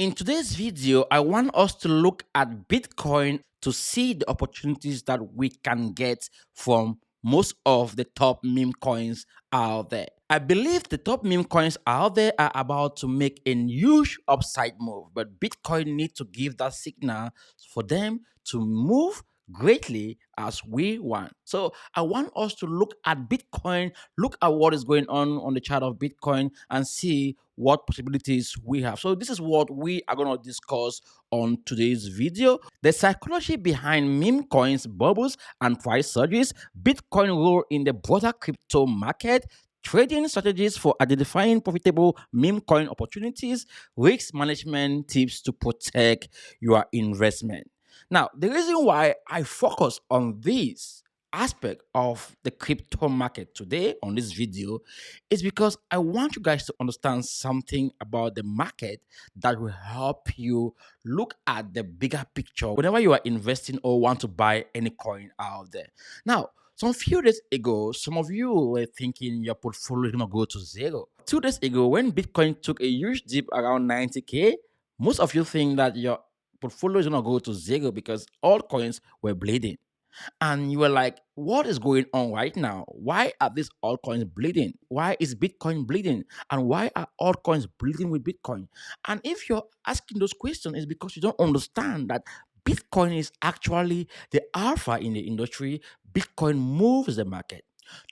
In today's video, I want us to look at Bitcoin to see the opportunities that we can get from most of the top meme coins out there. I believe the top meme coins out there are about to make a huge upside move, but Bitcoin needs to give that signal for them to move greatly as we want. So I want us to look at Bitcoin, look at what is going on the chart of Bitcoin, and see what possibilities we have. So this is what we are going to discuss on today's video. The psychology behind meme coins, bubbles, and price surges, Bitcoin role in the broader crypto market, trading strategies for identifying profitable meme coin opportunities, risk management tips to protect your investment. Now, the reason why I focus on this aspect of the crypto market today on this video is because I want you guys to understand something about the market that will help you look at the bigger picture whenever you are investing or want to buy any coin out there. Now, some few days ago, some of you were thinking your portfolio is going to go to zero. 2 days ago, when Bitcoin took a huge dip around 90K, most of you think that your portfolio is going to go to zero because all coins were bleeding. And you were like, what is going on right now? Why are these altcoins bleeding? Why is Bitcoin bleeding? And why are altcoins bleeding with Bitcoin? And if you're asking those questions, it's because you don't understand that Bitcoin is actually the alpha in the industry. Bitcoin moves the market.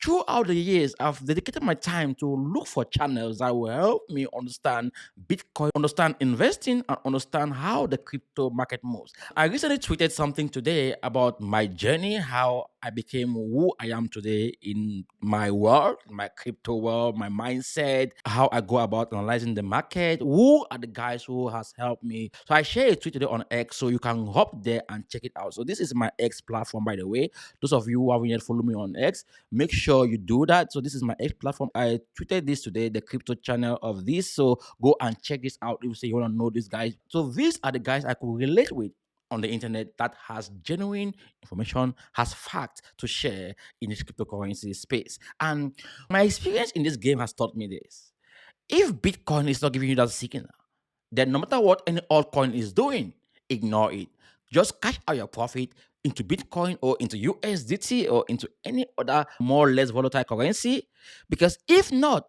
Throughout the years, I've dedicated my time to look for channels that will help me understand Bitcoin, understand investing, and understand how the crypto market moves. I recently tweeted something today about my journey, how I became who I am today in my world, my crypto world, my mindset, how I go about analyzing the market, who are the guys who has helped me. So I share a tweet today on X, so you can hop there and check it out. So this is my X platform, by the way. Those of you who haven't yet followed me on X, make sure you do that. So this is my X platform. I tweeted this today, the crypto channel of this. So go and check this out if you say you want to know these guys. So these are the guys I could relate with on the internet that has genuine information, has facts to share in this cryptocurrency space. And my experience in this game has taught me this. If Bitcoin is not giving you that signal, then no matter what any altcoin is doing, ignore it. Just cash out your profit into Bitcoin or into USDT or into any other more or less volatile currency. Because if not,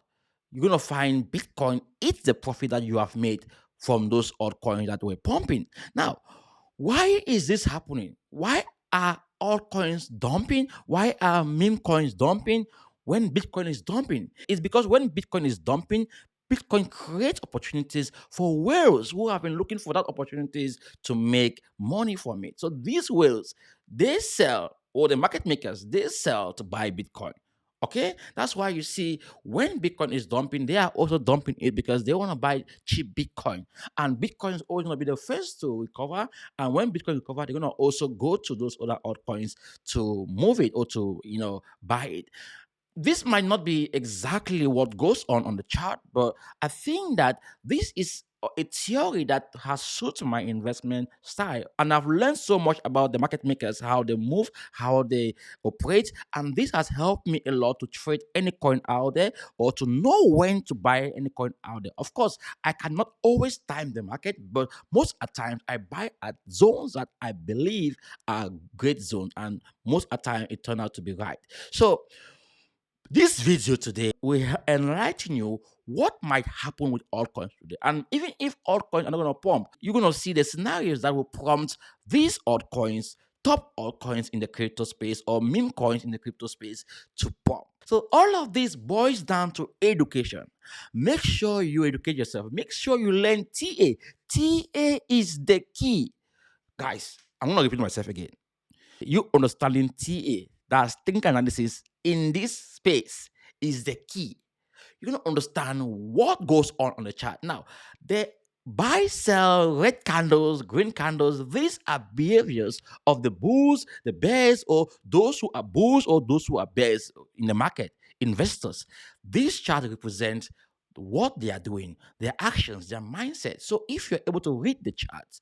you're going to find Bitcoin eats the profit that you have made from those altcoins that were pumping. Now, why is this happening? Why are altcoins dumping? Why are meme coins dumping when Bitcoin is dumping? It's because when Bitcoin is dumping, Bitcoin creates opportunities for whales who have been looking for that opportunities to make money from it. So these whales, they sell, or the market makers, they sell to buy Bitcoin. Okay, that's why you see when Bitcoin is dumping, they are also dumping it because they want to buy cheap Bitcoin, and Bitcoin is always going to be the first to recover. And when Bitcoin recover, they're going to also go to those other altcoins to move it or to buy it. This might not be exactly what goes on the chart, but I think that this is a theory that has suited my investment style. And I've learned so much about the market makers, how they move, how they operate. And this has helped me a lot to trade any coin out there or to know when to buy any coin out there. Of course, I cannot always time the market, but most of the times I buy at zones that I believe are great zones. And most of the time it turned out to be right. So this video today will enlighten you what might happen with altcoins today. And even if altcoins are not going to pump, you're going to see the scenarios that will prompt these altcoins, top altcoins in the crypto space or meme coins in the crypto space to pump. So all of this boils down to education. Make sure you educate yourself. Make sure you learn TA. TA is the key. Guys, I'm going to repeat myself again. You understanding TA, that's think analysis in this space, is the key. You're going to understand what goes on the chart. Now, the buy, sell, red candles, green candles, these are behaviors of the bulls, the bears, or those who are bulls or those who are bears in the market, investors. These charts represent what they are doing, their actions, their mindset. So if you're able to read the charts,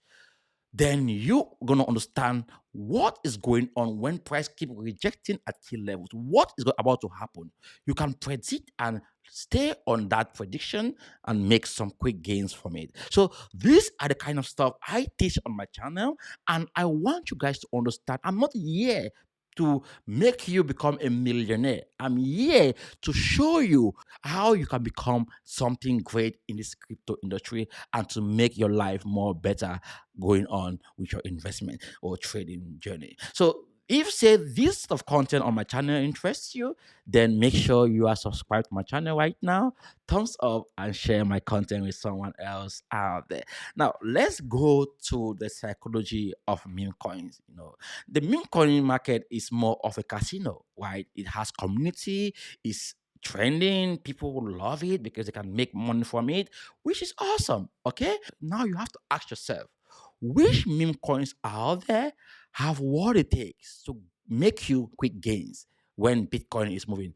then you're gonna understand what is going on when price keep rejecting at key levels. What is about to happen? You can predict and stay on that prediction and make some quick gains from it. So these are the kind of stuff I teach on my channel, and I want you guys to understand. I'm not here to make you become a millionaire. I'm here to show you how you can become something great in this crypto industry and to make your life more better going on with your investment or trading journey. So if say this sort of content on my channel interests you, then make sure you are subscribed to my channel right now, thumbs up, and share my content with someone else out there. Now let's go to the psychology of meme coins. The meme coin market is more of a casino, right? It has community, it's trending, people will love it because they can make money from it, which is awesome. Okay, now you have to ask yourself, which meme coins out there have what it takes to make you quick gains when Bitcoin is moving?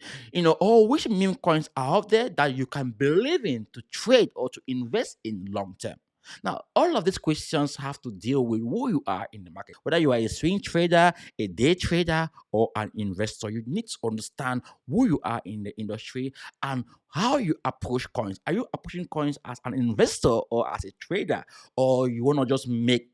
Or which meme coins are out there that you can believe in to trade or to invest in long term? Now, all of these questions have to deal with who you are in the market. Whether you are a swing trader, a day trader, or an investor, you need to understand who you are in the industry and how you approach coins. Are you approaching coins as an investor or as a trader, or you want to just make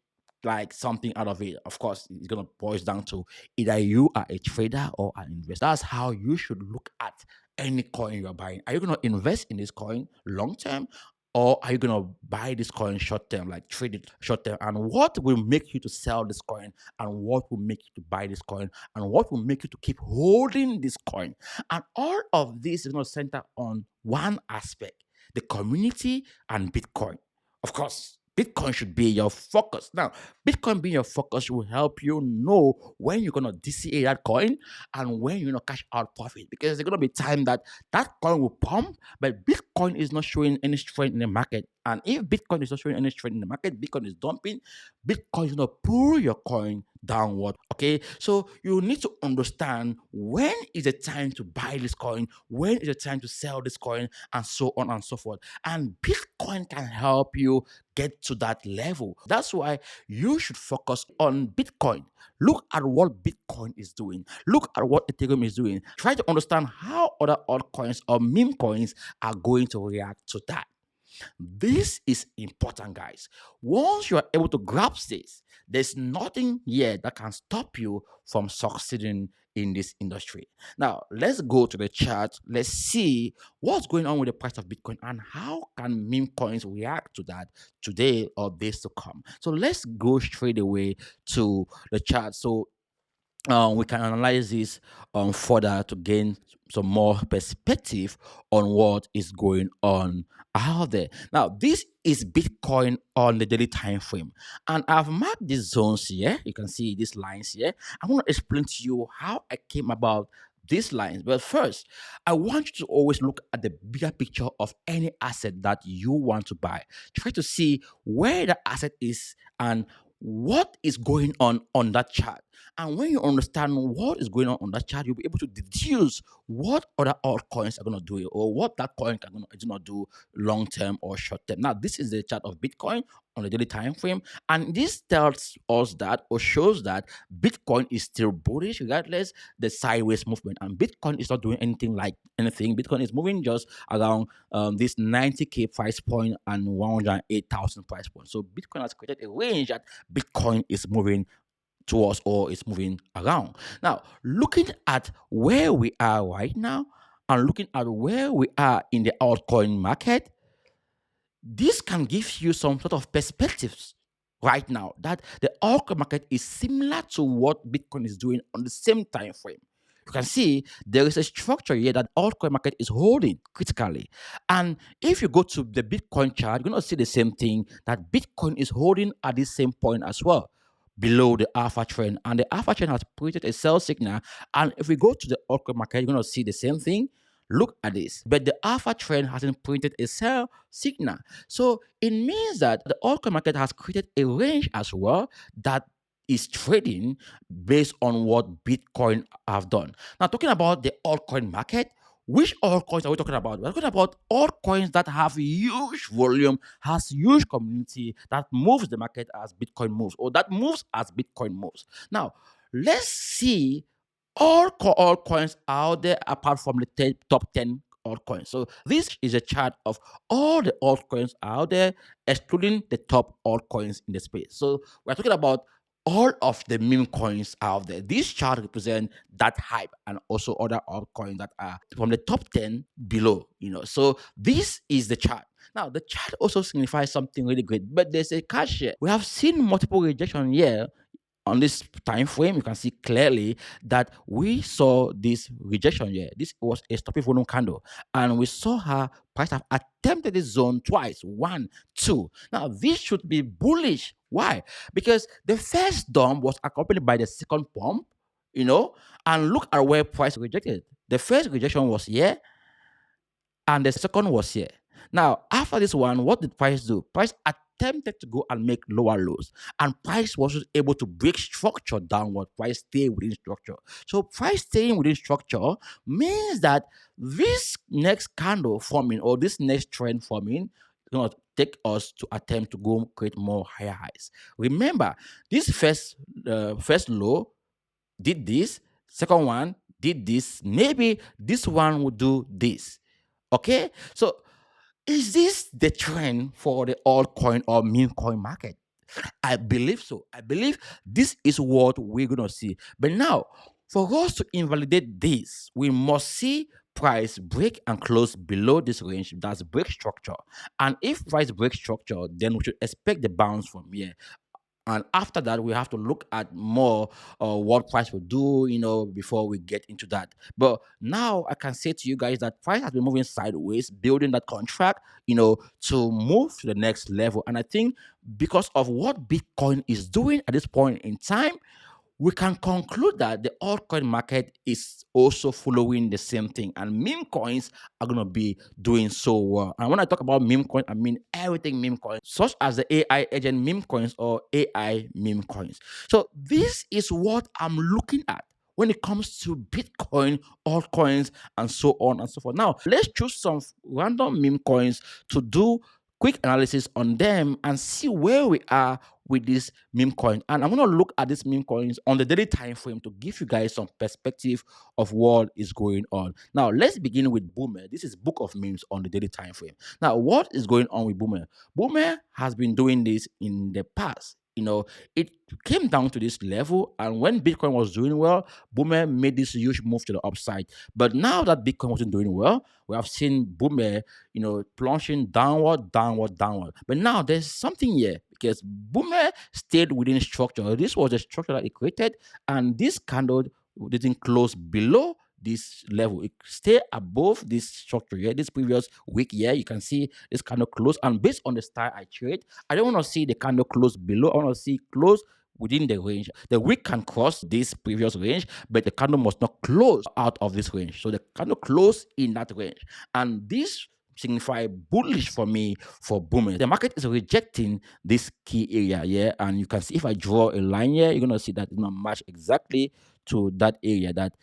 like something out of it? Of course, it's gonna boil down to either you are a trader or an investor. That's how you should look at any coin you're buying. Are you gonna invest in this coin long term? Or are you gonna buy this coin short term, like trade it short term? And what will make you to sell this coin? And what will make you to buy this coin? And what will make you to keep holding this coin? And all of this is gonna center on one aspect: the community and Bitcoin. Of course, Bitcoin should be your focus. Now, Bitcoin being your focus will help you know when you're gonna DCA that coin and when you're gonna cash out profit. Because there's gonna be time that that coin will pump, but Bitcoin is not showing any strength in the market. And if Bitcoin is not showing any strength in the market, Bitcoin is dumping, Bitcoin is gonna pull your coin downward. Okay, so you need to understand when is the time to buy this coin, when is the time to sell this coin, and so on and so forth. And Bitcoin can help you get to that level. That's why you should focus on Bitcoin. Look at what Bitcoin is doing. Look at what Ethereum is doing. Try to understand how other altcoins or meme coins are going to react to that. This is important, guys. Once you are able to grasp this, there's nothing here that can stop you from succeeding in this industry. Now, let's go to the chart. Let's see what's going on with the price of Bitcoin and how can meme coins react to that today or days to come. So let's go straight away to the chart. So we can analyze this further to gain some more perspective on what is going on out there. Now, this is Bitcoin on the daily time frame, and I've marked these zones here. You can see these lines here. I want to explain to you how I came about these lines. But first, I want you to always look at the bigger picture of any asset that you want to buy. Try to see where the asset is and what is going on that chart. And when you understand what is going on that chart, you'll be able to deduce what other altcoins are going to do it, or what that coin can do not do long term or short term. Now, this is the chart of Bitcoin on the daily time frame, and this tells us that or shows that Bitcoin is still bullish regardless the sideways movement, and Bitcoin is not doing anything like anything. Bitcoin is moving just around this 90K price point and 108,000 price point. So Bitcoin has created a range that Bitcoin is moving towards or is moving around. Now, looking at where we are right now and looking at where we are in the altcoin market, this can give you some sort of perspectives right now that the altcoin market is similar to what Bitcoin is doing on the same time frame. You can see there is a structure here that altcoin market is holding critically. And if you go to the Bitcoin chart, you're going to see the same thing, that Bitcoin is holding at the same point as well, below the alpha trend. And the alpha trend has created a sell signal. And if we go to the altcoin market, you're going to see the same thing. Look at this. But the alpha trend hasn't printed a sell signal. So it means that the altcoin market has created a range as well that is trading based on what Bitcoin have done. Now, talking about the altcoin market, which altcoins are we talking about? We're talking about altcoins that have huge volume, has huge community, that moves the market as Bitcoin moves, or that moves as Bitcoin moves. Now, let's see all altcoins out there apart from the top 10 altcoins. So this is a chart of all the altcoins out there, excluding the top altcoins in the space. So we're talking about all of the meme coins out there. This chart represents that hype and also other altcoins that are from the top 10 below, So this is the chart. Now, the chart also signifies something really great, but there's a catch here. We have seen multiple rejection here on this time frame. You can see clearly that we saw this rejection here. This was a stopping volume candle, and we saw her price have attempted this zone twice. One, two. Now this should be bullish. Why? Because the first dump was accompanied by the second pump, and look at where price rejected. The first rejection was here, and the second was here. Now, after this one, what did price do? Price attempted to go and make lower lows, and price wasn't able to break structure downward. Price stayed within structure. So price staying within structure means that this next candle forming, or this next trend forming, take us to attempt to go create more higher highs. Remember, this first low did this, second one did this, maybe this one would do this. Okay, so is this the trend for the altcoin or meme coin market? I believe so. I believe this is what we're going to see. But now, for us to invalidate this, we must see price break and close below this range. That's break structure. And if price breaks structure, then we should expect the bounce from here. And after that, we have to look at more what price will do, before we get into that. But now I can say to you guys that price has been moving sideways, building that contract, to move to the next level. And I think because of what Bitcoin is doing at this point in time, we can conclude that the altcoin market is also following the same thing, and meme coins are going to be doing so well. And when I talk about meme coin, I mean everything meme coins, such as the AI agent meme coins or AI meme coins. So this is what I'm looking at when it comes to Bitcoin, altcoins, and so on and so forth. Now, let's choose some random meme coins to do quick analysis on them and see where we are with this meme coin. And I'm going to look at these meme coins on the daily time frame to give you guys some perspective of what is going on. Now, let's begin with Boomer. This is book of memes on the daily time frame. Now, what is going on with Boomer? Boomer has been doing this in the past. It came down to this level, and when Bitcoin was doing well, Boomer made this huge move to the upside. But now that Bitcoin wasn't doing well, we have seen Boomer, plunging downward, downward, downward. But now there's something here, because Boomer stayed within structure. This was the structure that it created, and this candle didn't close below this level. It stay above this structure here. This previous week here, you can see this candle close, and based on the style I trade, I don't want to see the candle close below. I want to see close within the range. The wick can cross this previous range, but the candle must not close out of this range. So the candle close in that range, and this signify bullish for me for Boomer. The market is rejecting this key area here, and you can see if I draw a line here, you're gonna see that it's not match exactly to that area that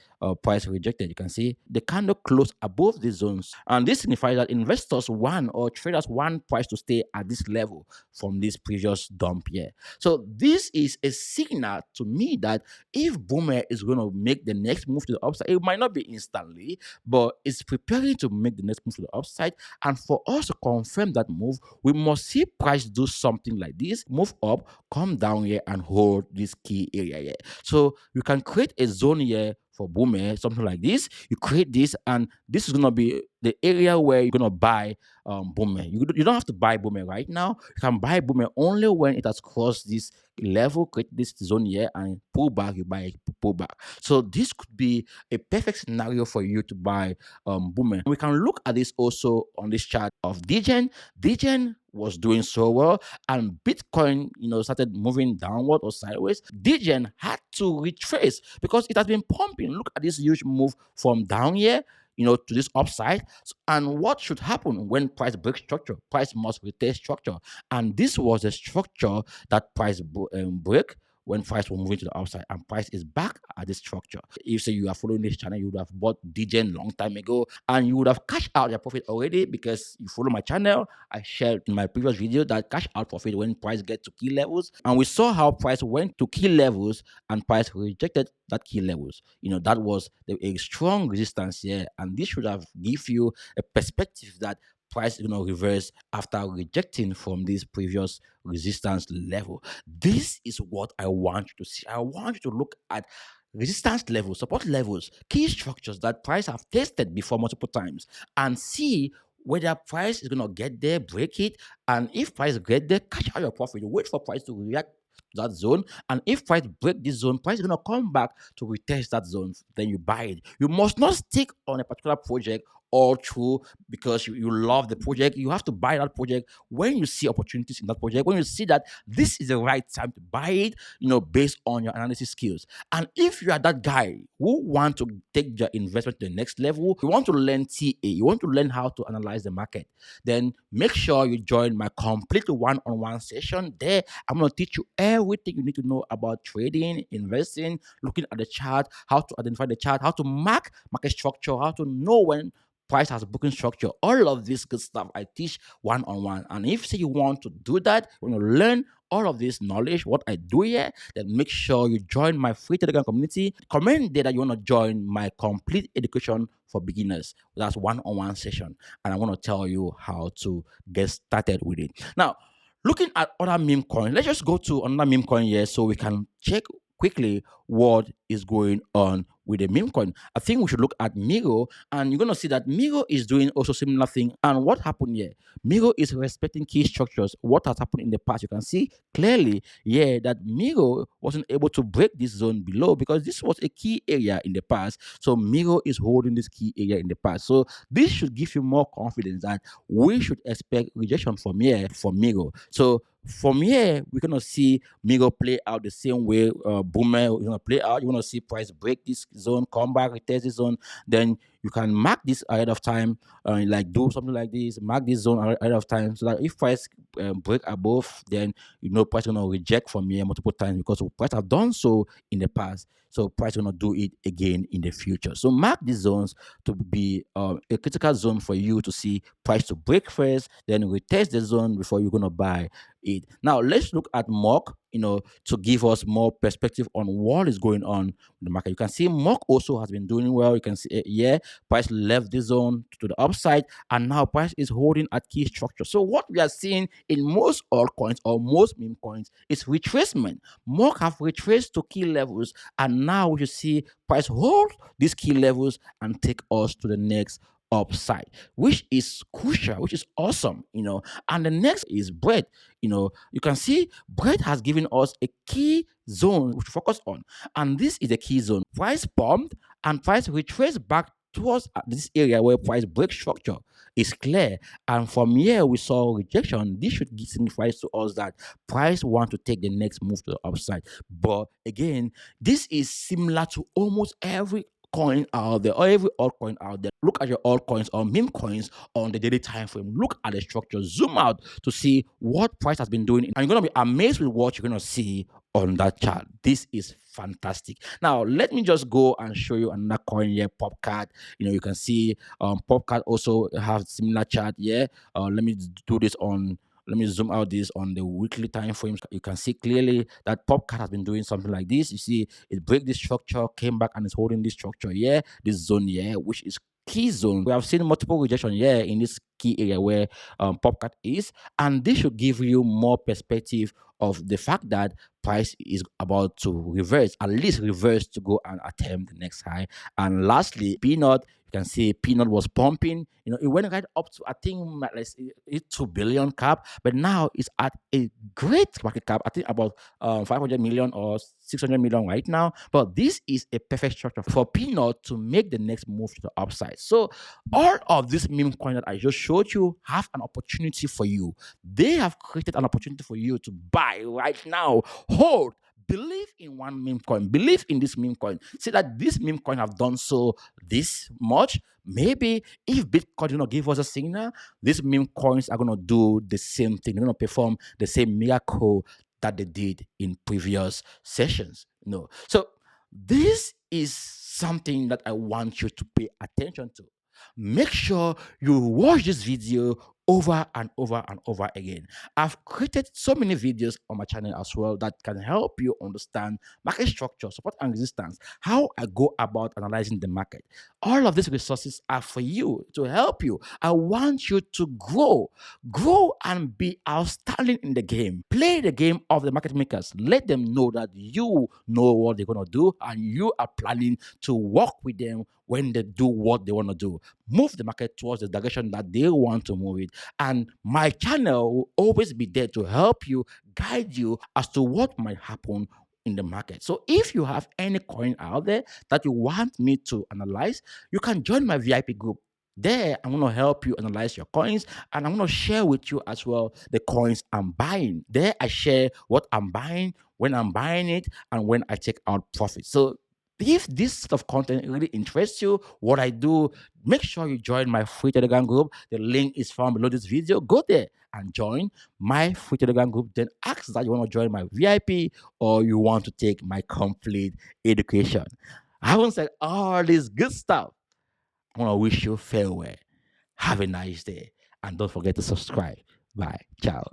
price rejected. You can see the candle closed above these zones, and this signifies that investors want, or traders want, price to stay at this level from this previous dump here. So this is a signal to me that if Boomer is going to make the next move to the upside, it might not be instantly, but it's preparing to make the next move to the upside. And for us to confirm that move, we must see price do something like this, move up, come down here, and hold this key area here. So you can create a zone here for Boomer, something like this. You create this, and this is going to be the area where you're going to buy Boomer. You don't have to buy Boomer right now. You can buy Boomer only when it has crossed this level, create this zone here, and pull back, you buy pull back. So this could be a perfect scenario for you to buy Boomer. We can look at this also on this chart of Degen. Degen was doing so well, and Bitcoin, started moving downward or sideways. Degen had to retrace because it has been pumping. Look at this huge move from down here, to this upside. And what should happen when price breaks structure? Price must retest structure, and this was a structure that price break. when price was moving to the upside and price is back at this structure. If say you are following this channel, you would have bought DGen long time ago and you would have cashed out your profit already because you follow my channel. I shared in my previous video that cash out profit when price get to key levels, and we saw how price went to key levels and price rejected that key levels. That was a strong resistance here, and this should have give you a perspective that price reverse after rejecting from this previous resistance level. This is what I want you to see. I want you to look at resistance levels, support levels, key structures that price have tested before multiple times, and see whether price is going to get there, break it, and if price get there, catch out your profit. Wait for price to react to that zone, and if price break this zone, price is going to come back to retest that zone. Then you buy it. You must not stick on a particular project all through because you love the project. You have to buy that project when you see opportunities in that project, when you see that this is the right time to buy it, based on your analysis skills. And if you are that guy who want to take your investment to the next level, you want to learn TA, you want to learn how to analyze the market, then make sure you join my complete one-on-one session. There, I'm going to teach you everything you need to know about trading, investing, looking at the chart, how to identify the chart, how to mark market structure, how to know when price has booking structure, all of this good stuff I teach one-on-one. And if say you want to do that, you want to learn all of this knowledge, what I do here, then make sure you join my free Telegram community. Comment there that you want to join my complete education for beginners. That's one-on-one session. And I want to tell you how to get started with it. Now, looking at other meme coins, let's just go to another meme coin here so we can check quickly what is going on with the meme coin. I think we should look at Miro, and you're going to see that Miro is doing also similar thing. And what happened here? Miro is respecting key structures. What has happened in the past? You can see clearly, that Miro wasn't able to break this zone below because this was a key area in the past. So Miro is holding this key area in the past. So this should give you more confidence that we should expect rejection from here for Miro. So from here, we're gonna see Miro play out the same way Boomer is gonna play out. You wanna see price break this zone, come back, retest this zone. Then you can mark this ahead of time, like do something like this, mark this zone ahead of time, so that if price break above, then price gonna reject from here multiple times because price have done so in the past. So price gonna do it again in the future. So mark these zones to be a critical zone for you to see price to break first, then retest the zone before you're gonna buy it. Now let's look at Mock, to give us more perspective on what is going on in the market. You can see Mock also has been doing well. You can see price left the zone to the upside, and now price is holding at key structure. So what we are seeing in most altcoins or most meme coins is retracement. Mock have retraced to key levels, and now we should see price hold these key levels and take us to the next upside, which is crucial, which is awesome. And the next is bread. You can see bread has given us a key zone which focus on, and this is a key zone. Price pumped and price retraced back towards this area where price break structure is clear, and from here we saw rejection. This should signify to us that price want to take the next move to the upside. But again, this is similar to almost every coin out there or every altcoin out there. Look at your altcoins or meme coins on the daily time frame. Look at the structure. Zoom out to see what price has been doing, and you're gonna be amazed with what you're gonna see on that chart. This is fantastic. Now let me just go and show you another coin here, Popcat. You can see Popcat also have similar chart here. Let me do this on. Let me zoom out this on the weekly time frames. You can see clearly that Popcat has been doing something like this. You see it break this structure, came back and is holding this structure here, this zone here, which is key zone. We have seen multiple rejection here in this key area where Popcat is, and this should give you more perspective of the fact that price is about to reverse, at least reverse to go and attempt the next high. And lastly, Peanut. You can see Peanut was pumping. It went right up to, I think, let's say 2 billion cap, but now it's at a great market cap. I think about 500 million or 600 million right now. But this is a perfect structure for Peanut to make the next move to the upside. So all of this meme coin that I just showed you have an opportunity for you. They have created an opportunity for you to buy right now. Hold. Believe in one meme coin. Believe in this meme coin. See that this meme coin have done so this much. Maybe if Bitcoin give us a signal, these meme coins are gonna do the same thing. They're gonna perform the same miracle that they did in previous sessions. So this is something that I want you to pay attention to. Make sure you watch this video over and over and over again. I've created so many videos on my channel as well that can help you understand market structure, support and resistance, how I go about analyzing the market. All of these resources are for you, to help you. I want you to grow and be outstanding in the game. Play the game of the market makers. Let them know that you know what they're going to do and you are planning to work with them when they do what they want to do. Move the market towards the direction that they want to move it. And my channel will always be there to help you, guide you as to what might happen in the market. So if you have any coin out there that you want me to analyze, you can join my VIP group. There, I'm going to help you analyze your coins, and I'm going to share with you as well the coins I'm buying. There, I share what I'm buying, when I'm buying it, and when I take out profit. So if this sort of content really interests you, what I do, make sure you join my free Telegram group. The link is found below this video. Go there and join my free Telegram group. Then ask that you want to join my VIP or you want to take my complete education. I haven't said all this good stuff. I want to wish you farewell. Have a nice day. And don't forget to subscribe. Bye. Ciao.